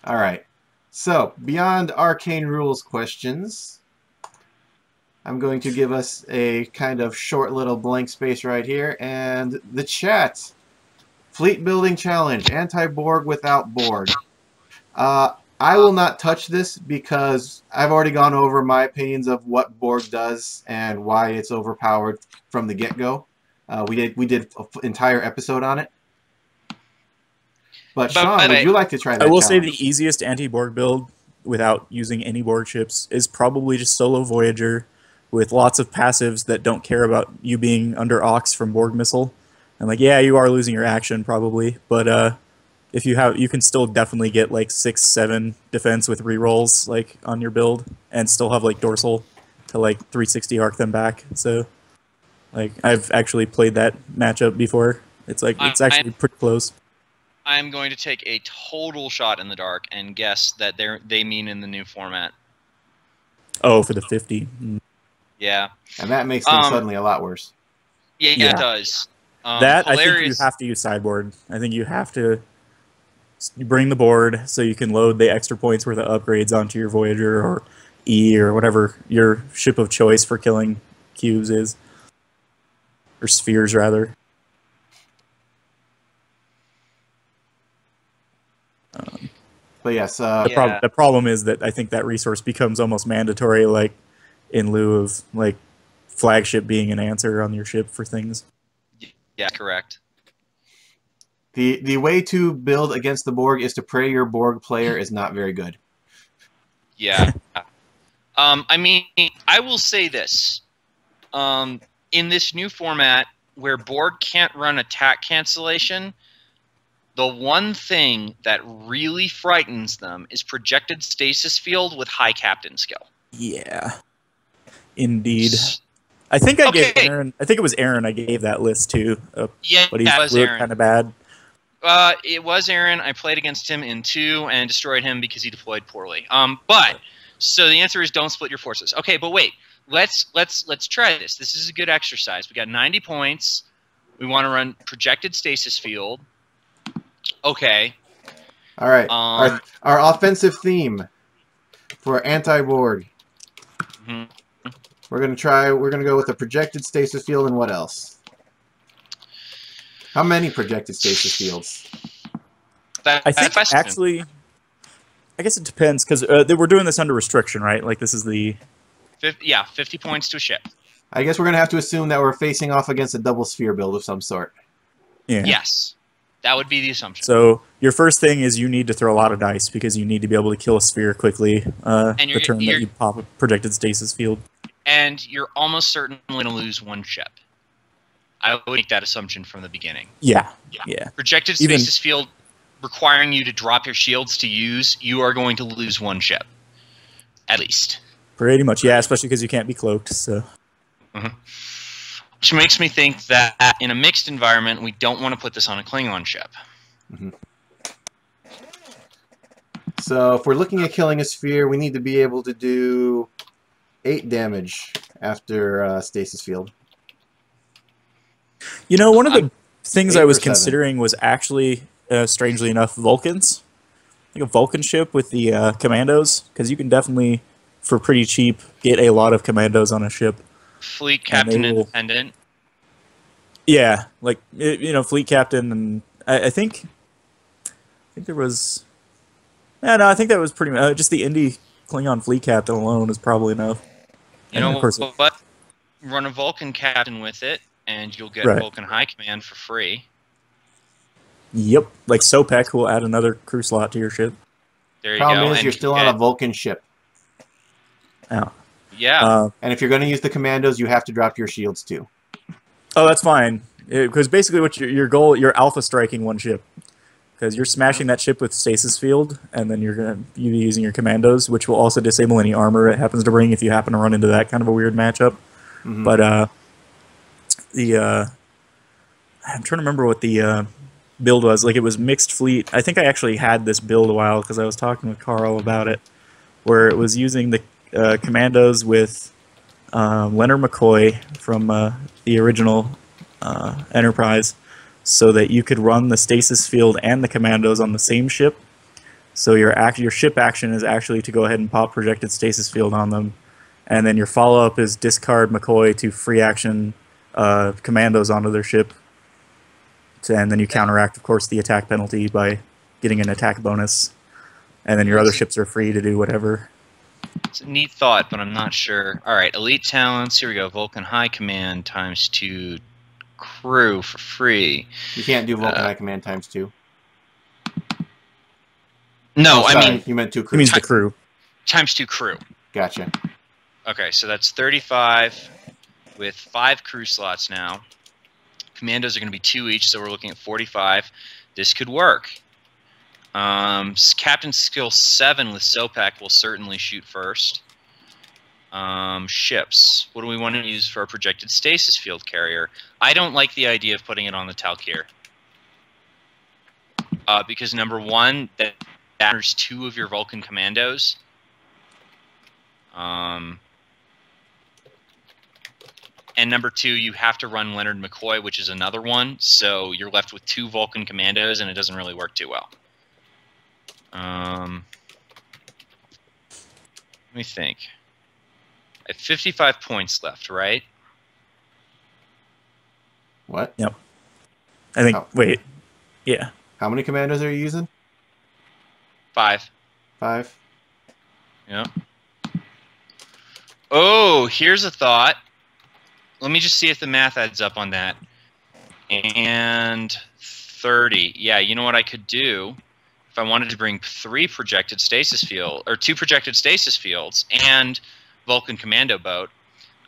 All right. So, beyond arcane rules questions, I'm going to give us a kind of short little blank space right here. And the chat. Fleet building challenge. Anti-Borg without Borg. I will not touch this because I've already gone over my opinions of what Borg does and why it's overpowered from the get-go. We did an entire episode on it. But Sean, would you like to try that I will challenge? say the easiest anti-Borg build without using any Borg ships is probably just solo Voyager with lots of passives that don't care about you being under Ox from Borg missile. And like, yeah, you are losing your action probably, but if you have, you can still definitely get like 6-7 defense with rerolls like on your build, and still have like dorsal to like 360 arc them back. So like I've actually played that matchup before. It's like it's actually pretty close. I'm going to take a total shot in the dark and guess that they mean in the new format. Oh, for the 50. Yeah. And that makes things suddenly a lot worse. Yeah, it does. That, I think you have to use sideboard. I think you have to bring the board so you can load the extra points worth of upgrades onto your Voyager or E or whatever your ship of choice for killing cubes is. Or spheres, rather. But yes, the problem is that I think that resource becomes almost mandatory, like in lieu of like flagship being an answer on your ship for things. Yeah, correct. The way to build against the Borg is to pray your Borg player is not very good. Yeah. I mean, I will say this. In this new format where Borg can't run attack cancellation, the one thing that really frightens them is projected stasis field with high captain skill. Yeah. Indeed. I think I gave Aaron, I think it was Aaron I gave that list to. Yeah, but he was Aaron. Kind of bad. It was Aaron. I played against him in 2 and destroyed him because he deployed poorly. So the answer is don't split your forces. Okay, but wait. Let's try this. This is a good exercise. We got 90 points. We want to run projected stasis field. Okay. All right. Our offensive theme for anti-Borg. Mm-hmm. We're gonna go with a projected stasis field and what else? How many projected stasis fields? I think actually, I guess it depends because we're doing this under restriction, right? Like this is the 50 points to a ship. I guess we're gonna have to assume that we're facing off against a double sphere build of some sort. Yeah. Yes, that would be the assumption. So your first thing is you need to throw a lot of dice because you need to be able to kill a sphere quickly. And the turn that you pop a projected stasis field. And you're almost certainly going to lose one ship. I would make that assumption from the beginning. Yeah. Projected stasis field requiring you to drop your shields to use, you are going to lose one ship. At least. Pretty much, yeah, especially because you can't be cloaked, so. Which makes me think that in a mixed environment, we don't want to put this on a Klingon ship. So if we're looking at killing a sphere, we need to be able to do 8 damage after stasis field. You know, one of the things I was considering was actually, strangely enough, Vulcans. Like a Vulcan ship with the commandos, because you can definitely, for pretty cheap, get a lot of commandos on a ship. Fleet captain independent. Yeah, like you know, fleet captain, and I think there was. Yeah, no, I think that was pretty much just the indie Klingon fleet captain alone is probably enough. You know what? Run a Vulcan captain with it, and you'll get Vulcan High Command for free. Yep, like SotF will add another crew slot to your ship. There you go. Problem is, you're still on a Vulcan ship. Oh. Yeah. And if you're going to use the commandos, you have to drop your shields too. Oh, that's fine. Because basically, what your goal, you're alpha striking one ship. Because you're smashing that ship with stasis field, and then you're going to be using your commandos, which will also disable any armor it happens to bring if you happen to run into that kind of a weird matchup. But I'm trying to remember what the build was. Like, it was mixed fleet. I think I actually had this build a while because I was talking with Carl about it, where it was using the commandos with Leonard McCoy from the original Enterprise, so that you could run the stasis field and the commandos on the same ship. So your ship action is actually to go ahead and pop projected stasis field on them, and then your follow-up is discard McCoy to free action commandos onto their ship, and then you counteract, of course, the attack penalty by getting an attack bonus, and then your other ships are free to do whatever. It's a neat thought, but I'm not sure. All right, elite talents. Here we go. Vulcan High Command ×2 crew for free. You can't do Vulcan High Command ×2. No, Oh, I sorry, mean you meant 2 crew. It means the crew. ×2 crew. Gotcha. Okay, so that's 35 with 5 crew slots now. Commandos are going to be 2 each, so we're looking at 45. This could work. Captain skill 7 with SOPAC will certainly shoot first. Ships. What do we want to use for our projected stasis field carrier? I don't like the idea of putting it on the Talkir. Because number 1, that matters 2 of your Vulcan commandos. And number 2, you have to run Leonard McCoy, which is another one, so you're left with 2 Vulcan commandos, and it doesn't really work too well. Let me think. I have 55 points left, right? What? Yep. I think. Oh. Wait. Yeah. How many commandos are you using? 5. 5. Yeah. Oh, here's a thought. Let me just see if the math adds up on that. And 30. Yeah, you know what I could do? If I wanted to bring 3 projected stasis field, or 2 projected stasis fields and Vulcan Commando boat,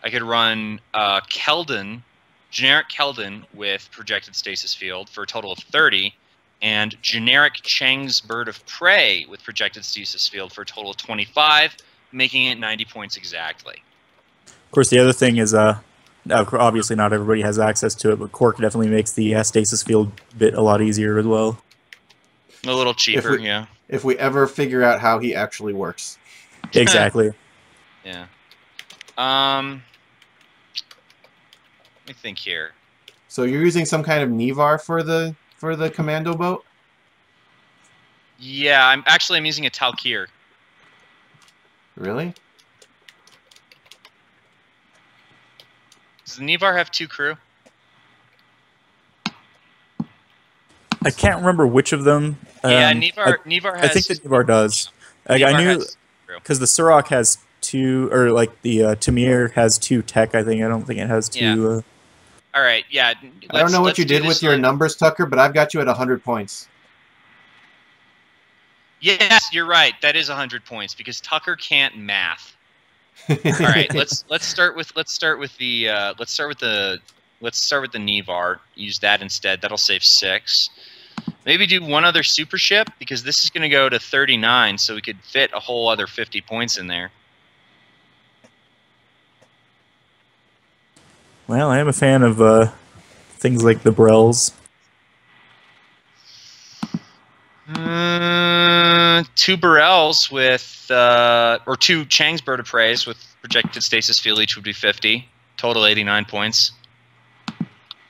I could run Keldon, generic Keldon with projected stasis field for a total of 30, and generic Chang's Bird of Prey with projected stasis field for a total of 25, making it 90 points exactly. Of course, the other thing is, obviously not everybody has access to it, but Quark definitely makes the stasis field bit a lot easier as well. A little cheaper, yeah. If we ever figure out how he actually works. Exactly. Yeah. Let me think here. So you're using some kind of Nevar for the commando boat? Yeah, I'm using a Talkir. Really? Does the Nevar have 2 crew? I can't remember which of them. Yeah, Nevar has. I think that Nevar does. I knew because the Surak has 2, or like the Tamir has 2 tech. I think. I don't think it has 2. Yeah. All right. Yeah. I don't know what you did with your numbers, Tucker, but I've got you at 100 points. Yes, you're right. That is 100 points because Tucker can't math. All right. Let's start with the Nevar. Use that instead. That'll save 6. Maybe do one other super ship because this is going to go to 39, so we could fit a whole other 50 points in there. Well, I am a fan of things like the Brels. 2 Burrells with, or 2 Chang's Bird of Preys with projected stasis field each would be 50. Total 89 points.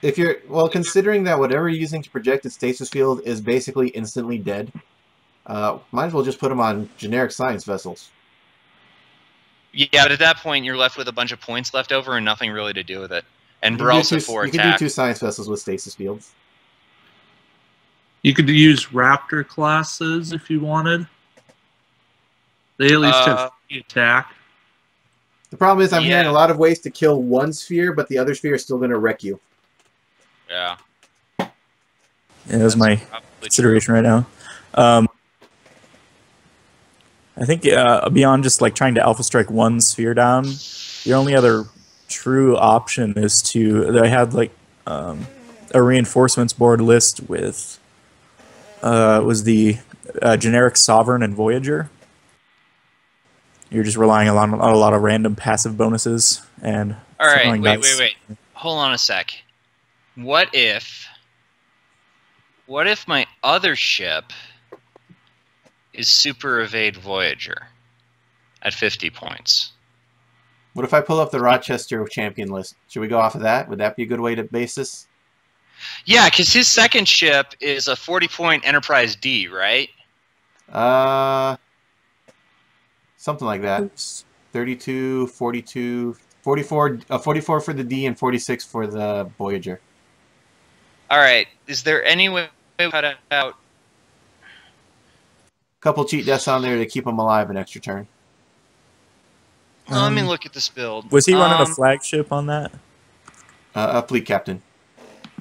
If you're, well, considering that whatever you're using to project its stasis field is basically instantly dead, might as well just put them on generic science vessels. Yeah, but at that point, you're left with a bunch of points left over and nothing really to do with it. And Burrell's have 4 attack. You can do 2 science vessels with stasis fields. You could use Raptor classes if you wanted. They at least have attack. The problem is I'm hearing a lot of ways to kill one sphere, but the other sphere is still going to wreck you. Yeah. Yeah, that's my consideration right now. I think beyond just like trying to alpha strike one sphere down, the only other true option is to. I had like a reinforcements board list with was the generic Sovereign and Voyager. You're just relying on a lot of random passive bonuses and. All right, wait. Hold on a sec. What if my other ship is Super Evade Voyager at 50 points? What if I pull up the Rochester champion list? Should we go off of that? Would that be a good way to base this? Yeah, because his second ship is a 40-point Enterprise D, right? Something like that. Oops. 32, 42, 44, 44 for the D and 46 for the Voyager. All right. Is there any way to cut out? Couple cheat deaths on there to keep them alive an extra turn. Let me look at this build. Was he running a flagship on that? A fleet captain.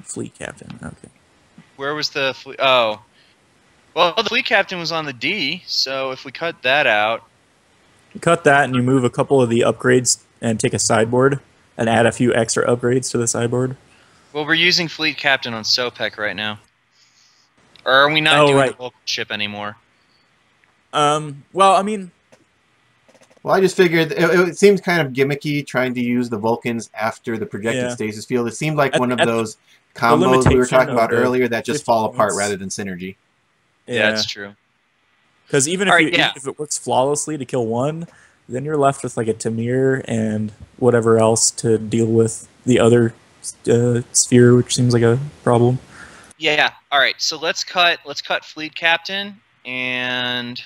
Fleet captain. Okay. Where was the fleet? Oh. Well, the fleet captain was on the D, so if we cut that out... You cut that and you move a couple of the upgrades and take a sideboard and add a few extra upgrades to the sideboard. Well, we're using fleet captain on SotF right now. Or are we not doing the Vulcan ship anymore? Well, I mean... Well, I just figured it seems kind of gimmicky trying to use the Vulcans after the projected stasis field. It seemed like one of those combos we were talking about earlier that just fall apart rather than synergy. Yeah, that's true. Because even if it works flawlessly to kill one, then you're left with like a Tamir and whatever else to deal with the other sphere, which seems like a problem. Yeah. All right. So let's cut fleet captain. And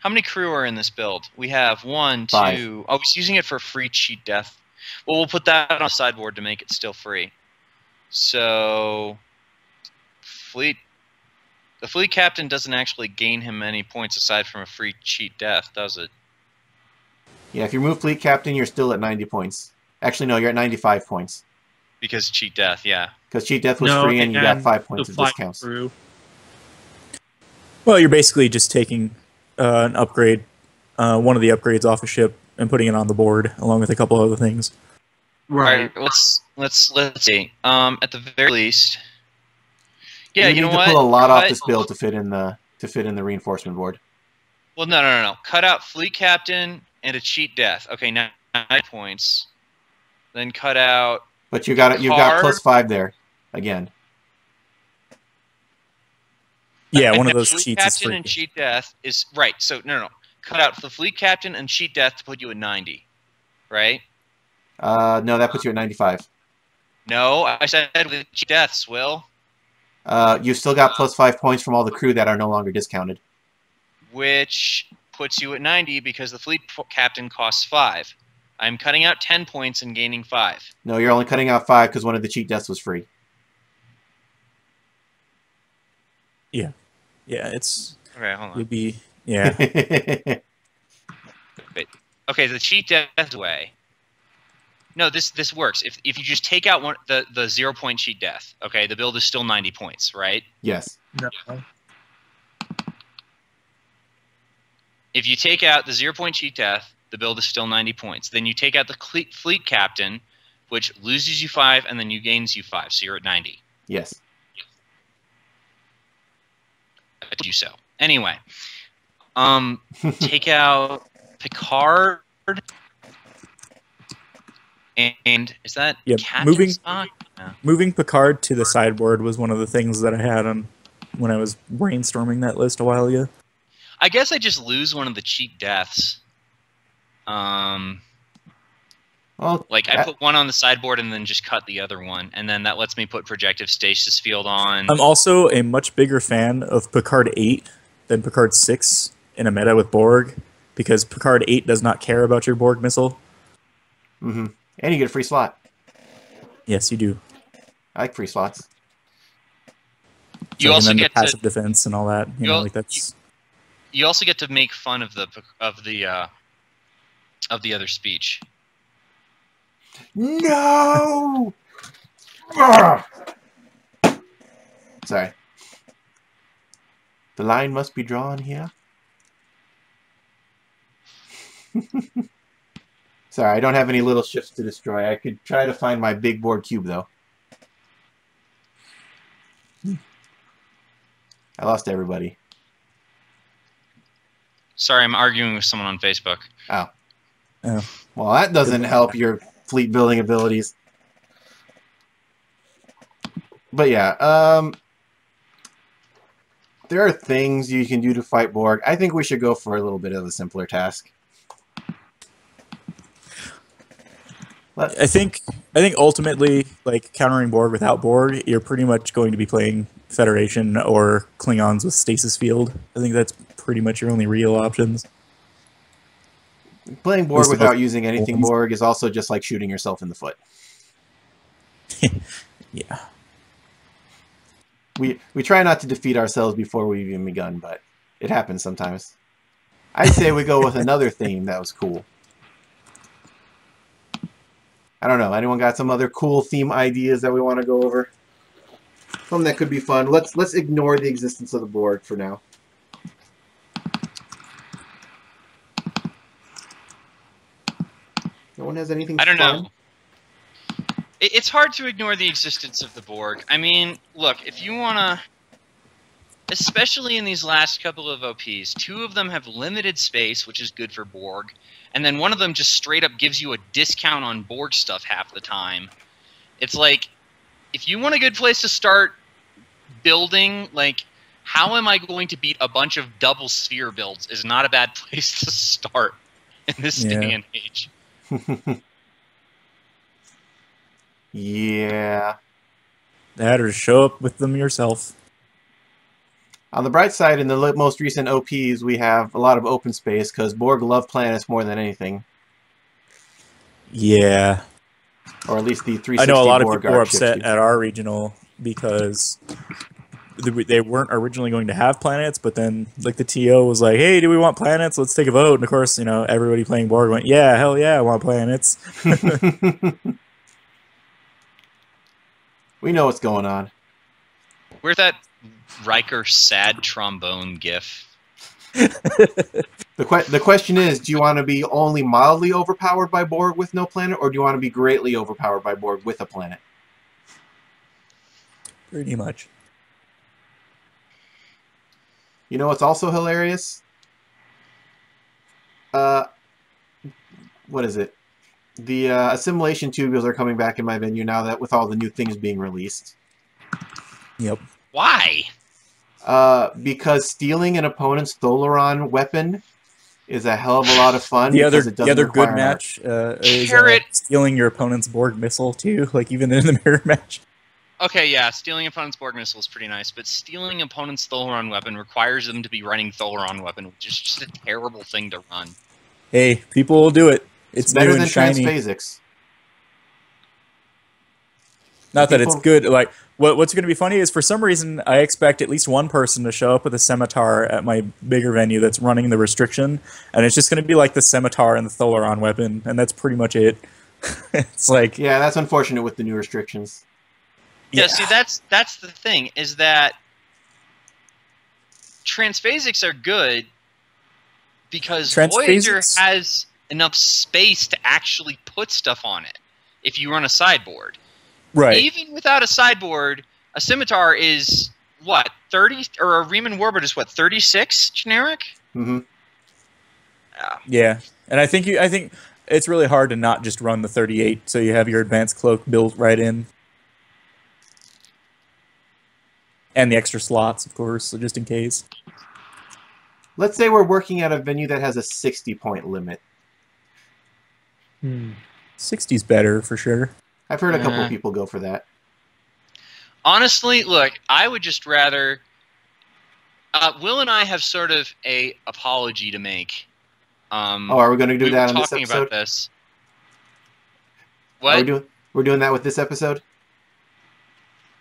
how many crew are in this build? We have 1, 2. 5. Oh, I was using it for free cheat death. Well, we'll put that on a sideboard to make it still free. So the fleet captain doesn't actually gain him any points aside from a free cheat death, does it? Yeah, if you move fleet captain, you're still at 90 points. Actually, no, you're at 95 points. Because cheat death, yeah. Because cheat death was free and you got 5 points of discounts. Through. Well, you're basically just taking an upgrade, one of the upgrades off a ship and putting it on the board, along with a couple other things. Right. All right, let's see. At the very least, yeah. You know what? You need to pull a lot off this build to fit in the reinforcement board. Well, no. Cut out fleet captain and a cheat death. Okay, now 9 points. Then cut out. But you've got +5 there again. Yeah, one of those cheats is free. Captain and cheat death is right. So no. Cut out the fleet captain and cheat death to put you at 90, right? No, that puts you at 95. No, I said with cheat deaths, Will. You've still got +5 points from all the crew that are no longer discounted. Which puts you at 90 because the fleet captain costs 5. I'm cutting out 10 points and gaining 5. No, you're only cutting out 5 because one of the cheat deaths was free. Yeah. Yeah, it's... Okay, hold on. Would be... Yeah. Wait. Okay, the cheat death way. No, this works. If you just take out the 0-point cheat death, okay, the build is still 90 points, right? Yes. No. If you take out the 0-point cheat death, the build is still 90 points. Then you take out the fleet captain, which loses you 5, and then you gains you 5, so you're at 90. Yes. I told you so. Anyway, take out Picard. And is that moving Picard to the sideboard was one of the things that I had on when I was brainstorming that list a while ago. I guess I just lose one of the cheat deaths. Well, like I put one on the sideboard and then just cut the other one, and then that lets me put projective stasis field on. I'm also a much bigger fan of Picard 8 than Picard 6 in a meta with Borg, because Picard 8 does not care about your Borg missile. Mm-hmm. And you get a free slot. Yes, you do. I like free slots. You also get passive defense and all that. You know, like that's. You also get to make fun of the other speech. No. Sorry. The line must be drawn here. Sorry, I don't have any little ships to destroy. I could try to find my big board cube, though. I lost everybody. Sorry, I'm arguing with someone on Facebook. Oh. Well, that doesn't help your fleet building abilities. But yeah, there are things you can do to fight Borg. I think we should go for a little bit of a simpler task. I think ultimately, like countering Borg without Borg, you're pretty much going to be playing Federation or Klingons with Stasis Field. I think that's pretty much your only real options. Playing Borg without using anything Borg is also just like shooting yourself in the foot. Yeah. We try not to defeat ourselves before we've even begun, but it happens sometimes. I'd say we go with another theme that was cool. I don't know. Anyone got some other cool theme ideas that we want to go over? Something that could be fun. Let's ignore the existence of the Borg for now. No one has anything I don't fun? know. It's hard to ignore the existence of the Borg. I mean, look, if you want to... Especially in these last couple of OPs, 2 of them have limited space, which is good for Borg, and then one of them just straight up gives you a discount on Borg stuff half the time. It's like, if you want a good place to start building, like, how am I going to beat a bunch of double sphere builds is not a bad place to start in this day and age. Yeah. That or show up with them yourself. On the bright side, in the most recent OPs, we have a lot of open space because Borg love planets more than anything. Yeah. Or at least the 360 I know a lot of Borg people were art upset ships. at our regional because they weren't originally going to have planets, but then like the TO was like, "Hey, do we want planets? Let's take a vote." And of course, everybody playing Borg went, "Yeah, hell yeah, I want planets." We know what's going on. Where's that Riker sad trombone gif? The question is, do you want to be only mildly overpowered by Borg with no planet, or do you want to be greatly overpowered by Borg with a planet? Pretty much. You know what's also hilarious? What is it? The assimilation tubes are coming back in my venue now that with all the new things being released. Yep. Why? Because stealing an opponent's Tholaron weapon is a hell of a lot of fun. The other require good match is stealing your opponent's Borg missile too, like even in the mirror match. Okay, yeah, stealing opponent's Borg missile is pretty nice, but stealing opponent's Tholaron weapon requires them to be running Tholaron weapon, which is just a terrible thing to run. Hey, people will do it. It's better new than and shiny. transphasics. Not that it's good. Like what's going to be funny is for some reason I expect at least one person to show up with a scimitar at my bigger venue that's running the restriction, and it's just going to be like the scimitar and the Tholaron weapon, and that's pretty much it. It's like, yeah, that's unfortunate with the new restrictions. Yeah, see, that's the thing, is that transphasics are good because Voyager has enough space to actually put stuff on it if you run a sideboard. Right. Even without a sideboard, a scimitar is, what, 30? Or a Riemann Warbird is, what, 36 generic? Mm-hmm. Yeah, and I think it's really hard to not just run the 38, so you have your advanced cloak built right in. And the extra slots, of course, so just in case. Let's say we're working at a venue that has a 60-point limit. 60's better, for sure. I've heard a couple of people go for that. Honestly, look, I would just rather... Will and I have sort of a apology to make. Are we going to do that on this episode? We were talking about this. What? We're doing that with this episode?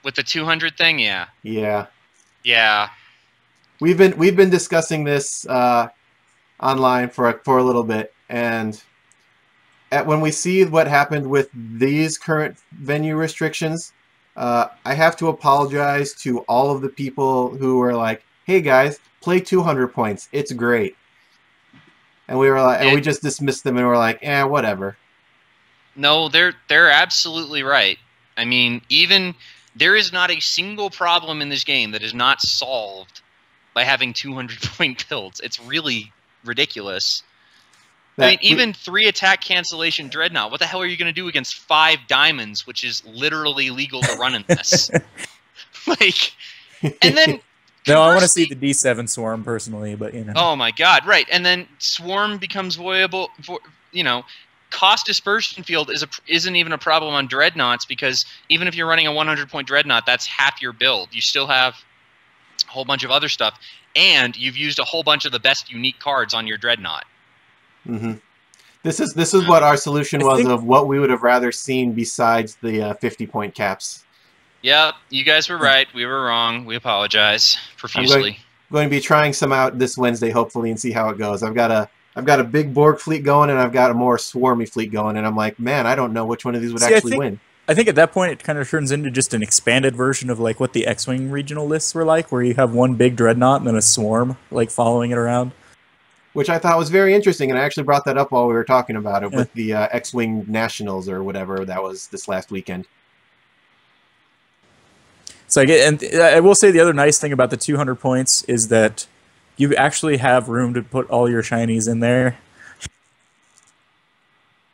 With the 200 thing, yeah. Yeah. Yeah. We've been discussing this online for a little bit, and when we see what happened with these current venue restrictions, I have to apologize to all of the people who were like, "Hey guys, play 200 points. It's great." And we were like, and we just dismissed them and we're like, whatever. No, they're absolutely right. I mean, there is not a single problem in this game that is not solved by having 200-point builds. It's really ridiculous. I mean, even 3 attack cancellation Dreadnought. What the hell are you going to do against 5 diamonds, which is literally legal to run in this? And then... No, I want to see the D7 Swarm personally, but Oh my god, right. And then Swarm becomes voyable, cost dispersion field isn't even a problem on dreadnoughts, because even if you're running a 100-point dreadnought, that's half your build. You still have a whole bunch of other stuff, and you've used a whole bunch of the best unique cards on your dreadnought. Mm-hmm. This is what our solution was of what we would have rather seen besides the 50-point caps. Yep, you guys were right. We were wrong. We apologize profusely. I'm going to be trying some out this Wednesday, hopefully, and see how it goes. I've got a big Borg fleet going, and I've got a more swarmy fleet going, and I'm like, man, I don't know which one of these would actually win. I think at that point it kind of turns into just an expanded version of like what the X-Wing regional lists were like, where you have one big dreadnought and then a swarm like following it around. Which I thought was very interesting, and I actually brought that up while we were talking about it with the X-Wing Nationals or whatever that was this last weekend. So I will say the other nice thing about the 200 points is that you actually have room to put all your shinies in there.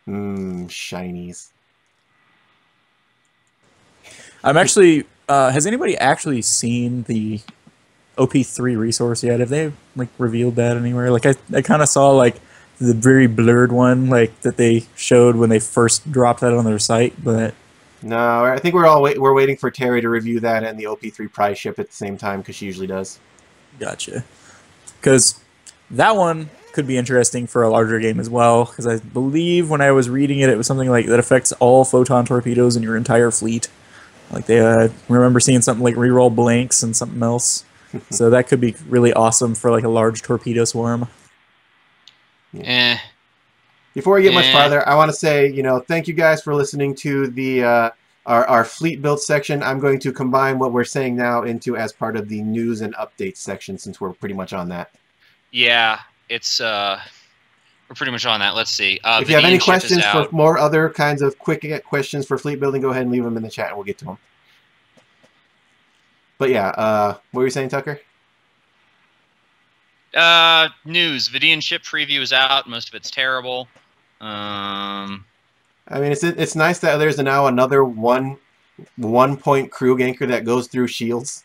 Shinies. I'm actually. Has anybody actually seen the OP3 resource yet? Have they like revealed that anywhere? Like I kind of saw like the very blurred one like that they showed when they first dropped that on their site, but no, I think we're waiting for Terry to review that and the OP3 prize ship at the same time, because she usually does. Gotcha. Because that one could be interesting for a larger game as well, because I believe when I was reading it, it was something like that affects all photon torpedoes in your entire fleet. Like they remember seeing something like reroll blanks and something else. So that could be really awesome for like a large torpedo swarm. Eh. Before we get much farther, I want to say, thank you guys for listening to the our fleet build section. I'm going to combine what we're saying now into as part of the news and updates section, since we're pretty much on that. Yeah, it's we're pretty much on that. Let's see. If you have any questions for more other kinds of quick questions for fleet building, go ahead and leave them in the chat, and we'll get to them. But yeah, what were you saying, Tucker? News. Vidian ship preview is out. Most of it's terrible. I mean, it's nice that there's now another one point crew anchor that goes through shields.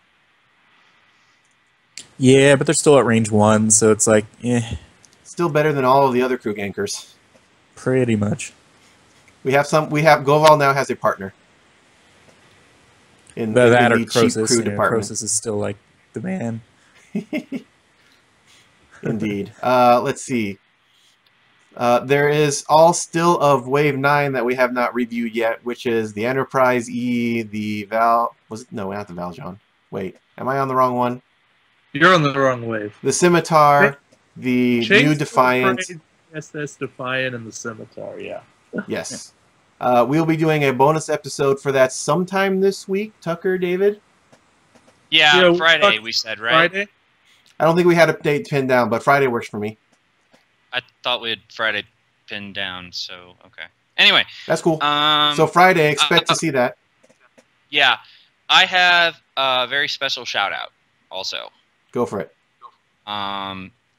Yeah, but they're still at range 1, so it's like, Still better than all of the other crew anchors. Pretty much. Goval now has a partner. In the cheap crew department. Croesus is still like the man. Indeed. Let's see. There is all still of Wave 9 that we have not reviewed yet, which is the Enterprise E, the Val... No, not the Valjean. Wait, am I on the wrong one? You're on the wrong wave. The Scimitar, the new Defiant. SS Defiant and the Scimitar, yeah. Yes. We'll be doing a bonus episode for that sometime this week, Tucker, David? Yeah, Friday, we said, right? Friday? I don't think we had a date pinned down, but Friday works for me. I thought we had Friday pinned down, so okay. Anyway. That's cool. So Friday, expect to see that. Yeah. I have a very special shout-out also. Go for it.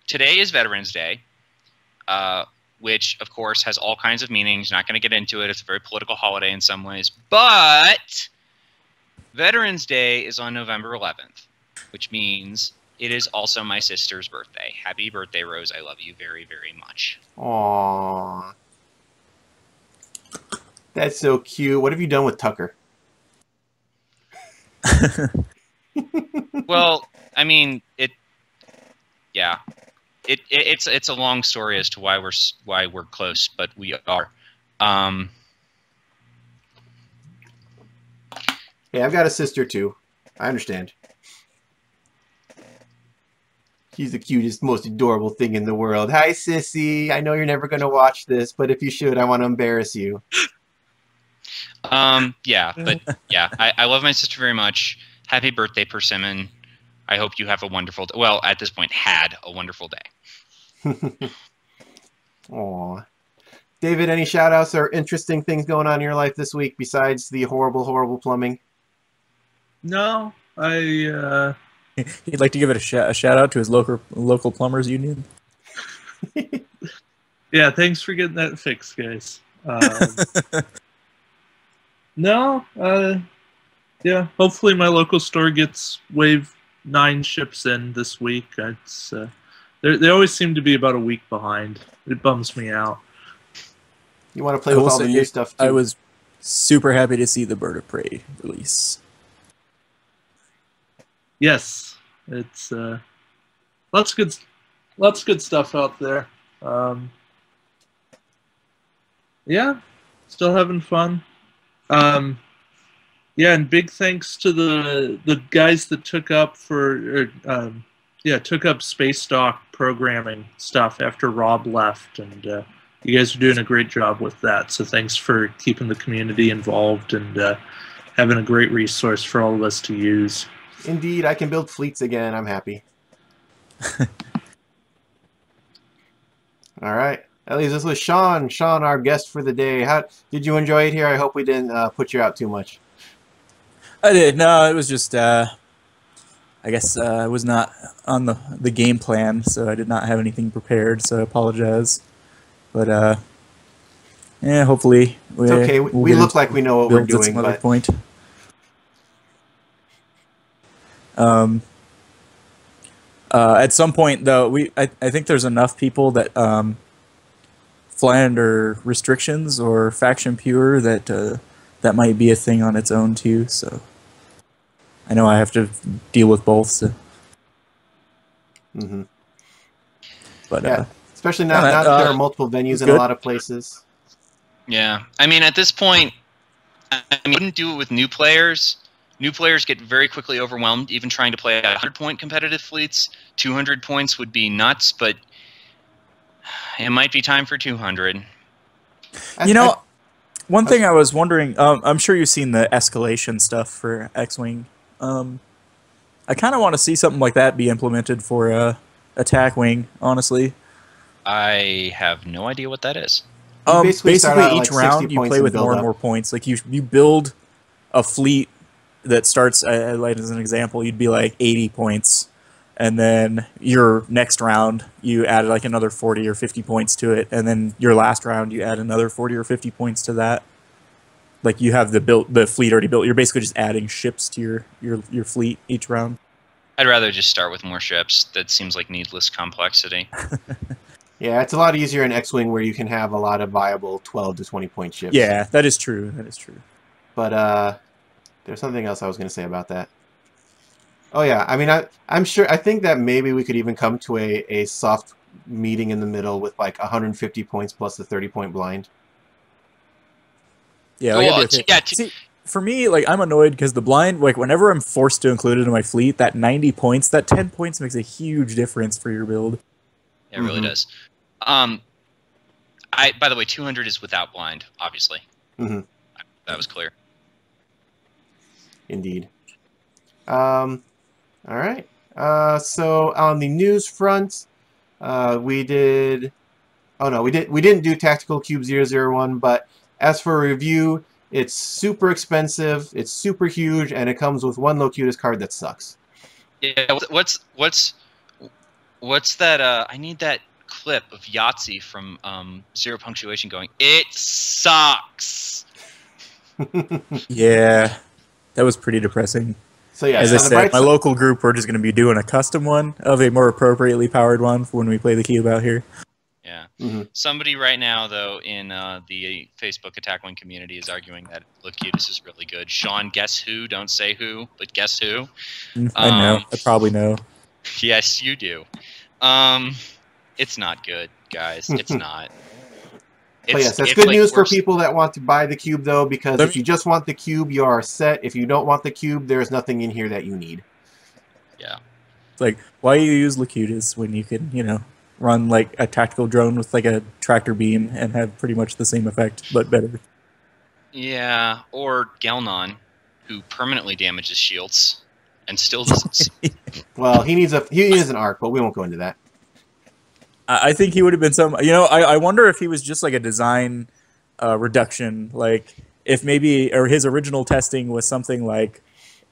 Today is Veterans Day, which, of course, has all kinds of meanings. Not going to get into it. It's a very political holiday in some ways. But Veterans Day is on November 11th, which means it is also my sister's birthday. Happy birthday, Rose. I love you very, very much. Aww. That's so cute. What have you done with Tucker? Well, I mean, yeah. It's a long story as to why we're close, but we are. Yeah, I've got a sister too. I understand. She's the cutest, most adorable thing in the world. Hi, sissy. I know you're never going to watch this, but if you should, I want to embarrass you. Yeah, but yeah, I love my sister very much. Happy birthday, Persimmon. I hope you have a wonderful day. Well, at this point, had a wonderful day. Aw. David, any shout-outs or interesting things going on in your life this week besides the horrible, horrible plumbing? No, He'd like to give it a shout out to his local plumbers union. Yeah, thanks for getting that fixed, guys. No, yeah, hopefully my local store gets Wave 9 ships in this week. It's they always seem to be about a week behind. It bums me out. You want to play I with will all the say new stuff too. I was super happy to see the Bird of Prey release. Yes, it's lots of good stuff out there. Yeah, still having fun. Yeah, and big thanks to the guys that took up took up space dock programming stuff after Rob left, and you guys are doing a great job with that. So thanks for keeping the community involved and having a great resource for all of us to use. Indeed, I can build fleets again. I'm happy. All right. That leaves us with Sean. Sean, our guest for the day. How did you enjoy it here? I hope we didn't put you out too much. I did. No, it was just, I guess I was not on the game plan, so I did not have anything prepared, so I apologize. But, yeah, hopefully... It's okay. We look like we know what we're doing, at some other point. At some point, though, I think there's enough people that fly under restrictions or faction pure that that might be a thing on its own too. So I know I have to deal with both. So. Mm-hmm. But yeah, especially now that there are multiple venues in a lot of places. Yeah, I mean, at this point, I wouldn't do it with new players. New players get very quickly overwhelmed, even trying to play 100-point competitive fleets. 200 points would be nuts, but it might be time for 200. You know, one thing I was wondering, I'm sure you've seen the escalation stuff for X-Wing. I kind of want to see something like that be implemented for Attack Wing, honestly. I have no idea what that is. Basically each round you play with more and more points. Like you build a fleet that starts, like as an example, you'd be like 80 points. And then your next round, you add like another 40 or 50 points to it. And then your last round, you add another 40 or 50 points to that. Like you have the fleet already built. You're basically just adding ships to your fleet each round. I'd rather just start with more ships. That seems like needless complexity. Yeah, it's a lot easier in X-Wing where you can have a lot of viable 12 to 20 point ships. Yeah, that is true. That is true. But there's something else I was going to say about that. Oh yeah, I mean, I'm sure. I think that maybe we could even come to a soft meeting in the middle with like 150 points plus the 30-point blind. Yeah, see, for me, like I'm annoyed because the blind, like whenever I'm forced to include it in my fleet, that 90 points, that 10 points makes a huge difference for your build. Yeah, it really does. By the way, 200 is without blind, obviously. Mm-hmm. That was clear. Indeed. All right. So on the news front, we did. Oh no, we didn't do Tactical Cube 001, but as for review, it's super expensive, it's super huge, and it comes with one Locutus card that sucks. Yeah. What's that? I need that clip of Yahtzee from Zero Punctuation going. It sucks. Yeah, that was pretty depressing. So yeah, as I said, my local group, we're just going to be doing a custom one of a more appropriately powered one for when we play the cube out here. Yeah. Somebody right now, though, in the Facebook Attack Wing community is arguing that Locutus is really good. Sean, guess who? Don't say who, but guess who? I know. I probably know. Yes, you do. It's not good, guys. It's not. But yes, that's good news for people that want to buy the cube, though, because if you just want the cube, you are set. If you don't want the cube, there's nothing in here that you need. Yeah. It's like, why do you use Locutus when you can, you know, run like a tactical drone with like a tractor beam and have pretty much the same effect, but better? Yeah, or Gelnon, who permanently damages shields and still doesn't see. Well, he needs an arc, but we won't go into that. I think he would have been some. You know, I wonder if he was just like a design reduction. Like if maybe, or his original testing was something like,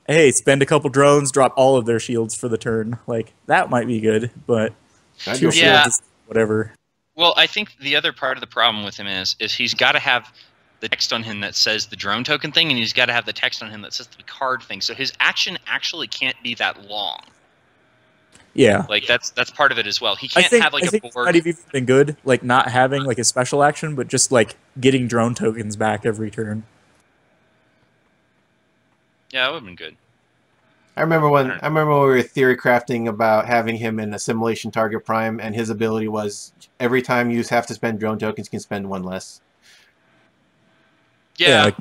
hey, spend a couple drones, drop all of their shields for the turn. Like that might be good, but shields is whatever. Well, I think the other part of the problem with him is he's got to have the text on him that says the drone token thing, and he's got to have the text on him that says the card thing. So his action actually can't be that long. Yeah. Like that's part of it as well. He I can't think, have like I a think it board. might have even been good, like not having like a special action, but just like getting drone tokens back every turn. Yeah, it would have been good. I remember when we were theory crafting about having him in a simulation target prime, and his ability was every time you have to spend drone tokens, you can spend one less. Yeah. Like,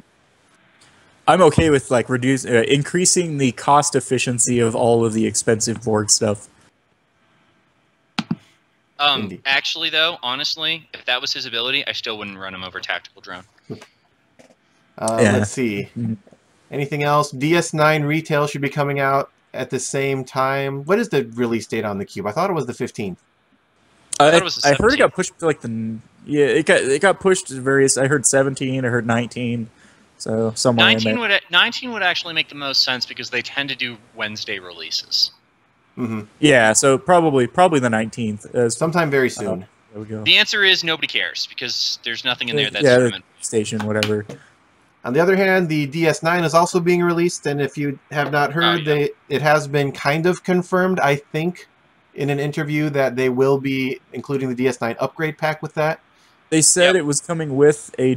I'm okay with like increasing the cost efficiency of all of the expensive Borg stuff. Indeed. Actually, though, honestly, if that was his ability, I still wouldn't run him over tactical drone. Let's see. Mhm. Anything else? DS9 retail should be coming out at the same time. What is the release date on the Cube? I thought it was the 15th. I thought it was the I heard it 17th. got pushed to like it got pushed to various. I heard 17. I heard 19. So somewhere 19 in there. 19 would actually make the most sense because they tend to do Wednesday releases. Mm-hmm. Yeah, so probably the 19th. Sometime very soon. There we go. The answer is nobody cares because there's nothing in there that's yeah, recommended. station, whatever. On the other hand, the DS9 is also being released, and if you have not heard, it has been kind of confirmed, I think, in an interview that they will be including the DS9 upgrade pack with that. They said it was coming with a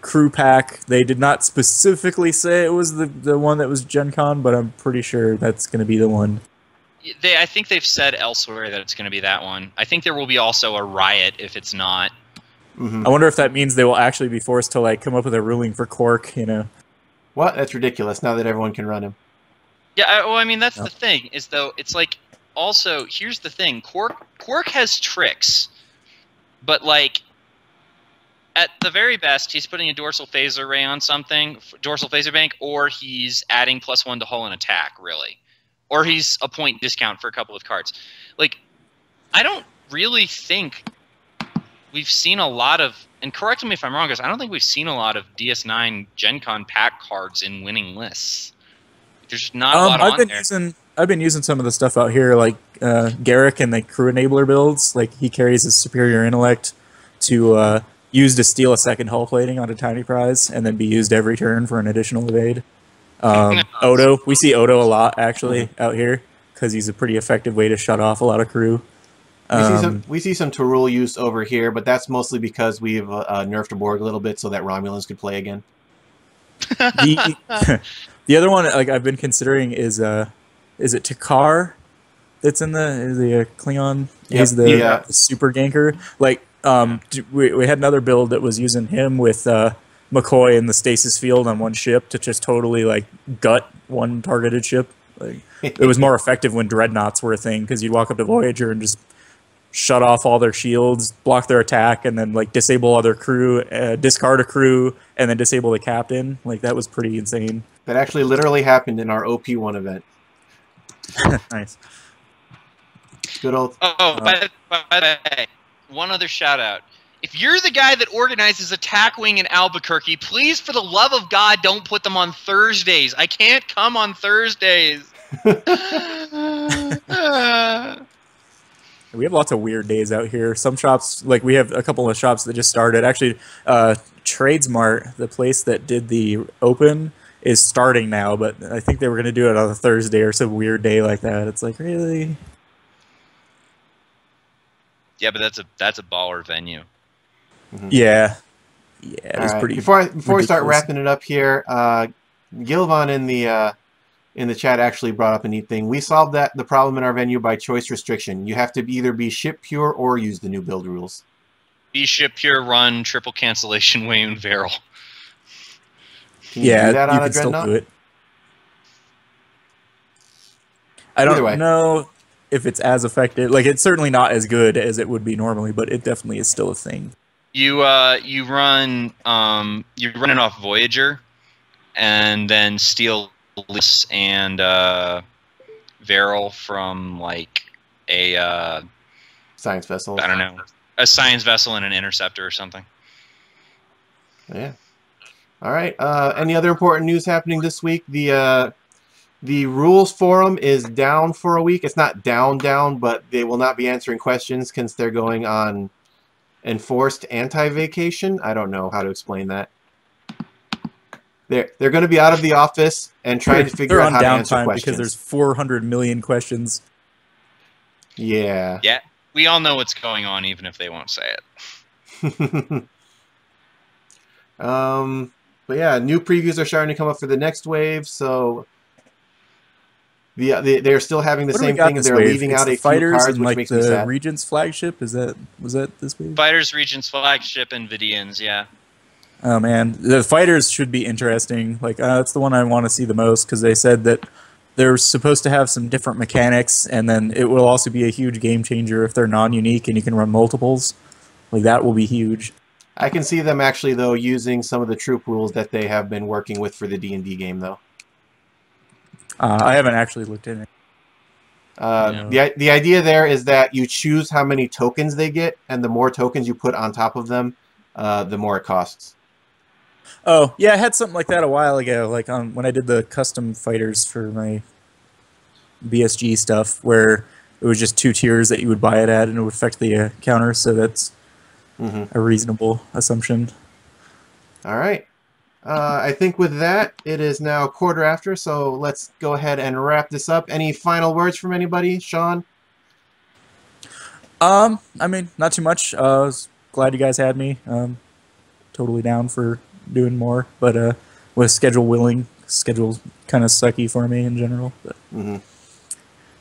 crew pack. They did not specifically say it was the one that was Gen Con, but I'm pretty sure that's going to be the one. I think they've said elsewhere that it's going to be that one. I think there will be also a riot if it's not. Mm-hmm. I wonder if that means they will actually be forced to like come up with a ruling for Quark, you know. What? That's ridiculous, now that everyone can run him. Yeah, well, I mean, that's the thing, is though, it's like, also, here's the thing, Quark has tricks, but like, at the very best, he's putting a dorsal phaser ray on something, dorsal phaser bank, or he's adding +1 to hull and attack, really. Or he's a point discount for a couple of cards. Like, I don't really think we've seen a lot of, and correct me if I'm wrong, guys, I don't think we've seen a lot of DS9 Gen Con pack cards in winning lists. There's not a lot on there. I've been using some of the stuff out here, like Garrick and the crew enabler builds. Like he carries his superior intellect to use to steal a second hull plating on a tiny prize, and then be used every turn for an additional evade. Odo, we see Odo a lot actually out here because he's a pretty effective way to shut off a lot of crew. We see some Tyrul use over here, but that's mostly because we've nerfed a Borg a little bit so that Romulans could play again. The other one like I've been considering is it Takar that's in the Klingon? Yep. He's the super ganker. Like we had another build that was using him with McCoy in the stasis field on one ship to just totally like gut one targeted ship. Like it was more effective when dreadnoughts were a thing because you'd walk up to Voyager and just shut off all their shields, block their attack, and then like disable other crew, discard a crew, and then disable the captain. Like that was pretty insane. That actually literally happened in our OP1 event. Nice. Good old. Oh, by the way, one other shout out. If you're the guy that organizes Attack Wing in Albuquerque, please, for the love of God, don't put them on Thursdays. I can't come on Thursdays. We have lots of weird days out here. Some shops, like we have a couple of shops that just started. Actually, Tradesmart, the place that did the open, is starting now, but I think they were going to do it on a Thursday or some weird day like that. It's like, really? Yeah, but that's a baller venue. Mm-hmm. Yeah. Yeah, it was pretty. Before we start wrapping it up here, Gilvan in the chat actually brought up a neat thing. We solved the problem in our venue by choice restriction. You have to either be ship pure or use the new build rules. Be ship pure, run, triple cancellation, Wayne Verrill. Can you do that on you a can still Dreadnought? do it. I don't know if it's as effective. Like, it's certainly not as good as it would be normally, but it definitely is still a thing. You run it off Voyager, and then steal Lys and Verrill from like a Science vessel. I don't know, a science vessel and an interceptor or something. Yeah. All right. Any other important news happening this week? The rules forum is down for a week. It's not down, but they will not be answering questions since they're going on enforced anti-vacation. I don't know how to explain that. They're going to be out of the office and trying to figure out how to answer questions. Because there's 400 million questions. Yeah. Yeah, we all know what's going on, even if they won't say it. But yeah, new previews are starting to come up for the next wave, so they're still having the What do we same got thing. this They're wave? leaving It's out the a few fighters cards, and which like makes me the sad. Regent's flagship. Was that this wave? Fighters, Regents, Flagship, and Vidians, yeah. Oh man, the fighters should be interesting. Like that's the one I want to see the most because they said that they're supposed to have some different mechanics, and then it will also be a huge game changer if they're non-unique and you can run multiples. Like that will be huge. I can see them actually though using some of the troop rules that they have been working with for the D&D game though. I haven't actually looked in it. The idea there is that you choose how many tokens they get, and the more tokens you put on top of them, the more it costs. Oh yeah, I had something like that a while ago. Like when I did the custom fighters for my BSG stuff, where it was just 2 tiers that you would buy it at, and it would affect the counter. So that's a reasonable assumption. All right. I think with that, it is now 1/4 after, so let's go ahead and wrap this up. Any final words from anybody, Sean? I mean, not too much. I was glad you guys had me. Totally down for doing more, but with schedule willing, schedule's kind of sucky for me in general. But.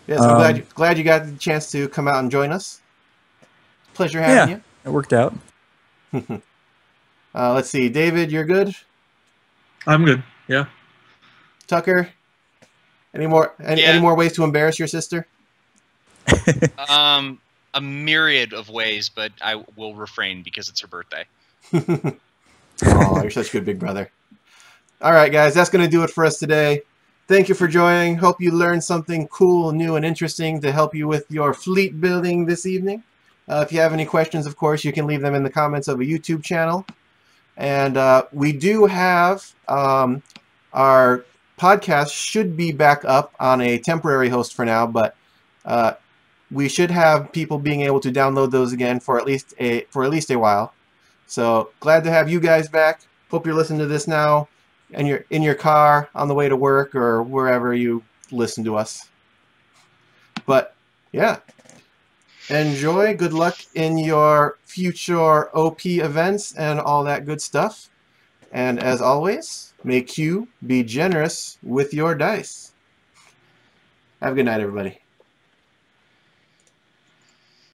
Yeah, so I'm glad you got the chance to come out and join us. Pleasure having you. It worked out. Let's see, David, you're good? I'm good. Yeah. Tucker, any more ways to embarrass your sister? A myriad of ways, but I will refrain because it's her birthday. Oh, you're such a good big brother. All right, guys, that's going to do it for us today. Thank you for joining. Hope you learned something cool, new, and interesting to help you with your fleet building this evening. If you have any questions, of course, you can leave them in the comments of a YouTube channel. And we do have our podcast should be back up on a temporary host for now, but we should have people being able to download those again for at least a while. So glad to have you guys back. Hope you're listening to this now, and you're in your car on the way to work or wherever you listen to us. But yeah, enjoy. Good luck in your future OP events and all that good stuff. And as always, may Q be generous with your dice. Have a good night, everybody.